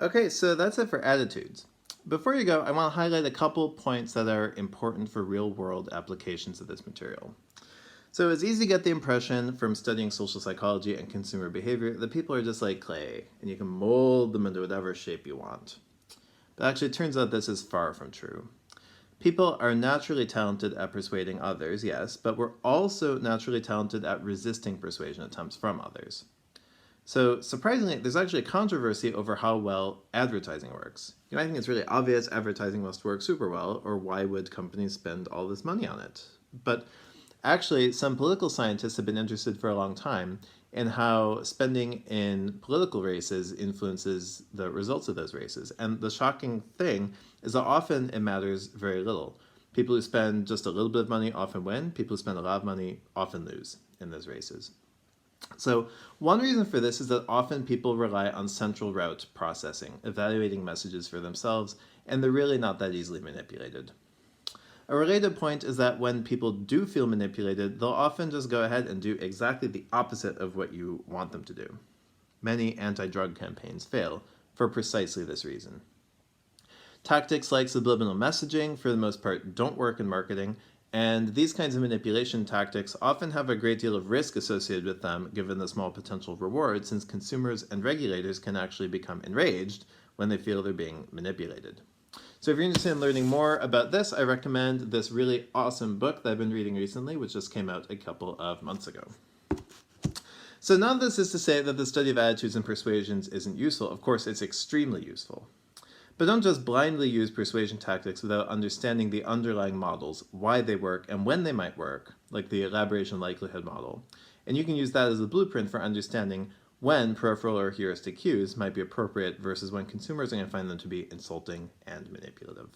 Okay, so that's it for attitudes. Before you go, I want to highlight a couple points that are important for real world applications of this material. So it's easy to get the impression from studying social psychology and consumer behavior that people are just like clay, and you can mold them into whatever shape you want. But actually, it turns out this is far from true. People are naturally talented at persuading others, yes, but we're also naturally talented at resisting persuasion attempts from others. So, surprisingly, there's actually a controversy over how well advertising works. You might think it's really obvious advertising must work super well, or why would companies spend all this money on it? But actually, some political scientists have been interested for a long time in how spending in political races influences the results of those races. And the shocking thing is that often it matters very little. People who spend just a little bit of money often win, people who spend a lot of money often lose in those races. So, one reason for this is that often people rely on central route processing, evaluating messages for themselves, and they're really not that easily manipulated. A related point is that when people do feel manipulated, they'll often just go ahead and do exactly the opposite of what you want them to do. Many anti drug campaigns fail for precisely this reason. Tactics like subliminal messaging, for the most part, don't work in marketing, and these kinds of manipulation tactics often have a great deal of risk associated with them, given the small potential reward, since consumers and regulators can actually become enraged when they feel they're being manipulated. So if you're interested in learning more about this, I recommend this really awesome book that I've been reading recently, which just came out a couple of months ago. So none of this is to say that the study of attitudes and persuasions isn't useful. Of course, it's extremely useful. But don't just blindly use persuasion tactics without understanding the underlying models, why they work, and when they might work, like the elaboration likelihood model. And you can use that as a blueprint for understanding when peripheral or heuristic cues might be appropriate versus when consumers are going to find them to be insulting and manipulative.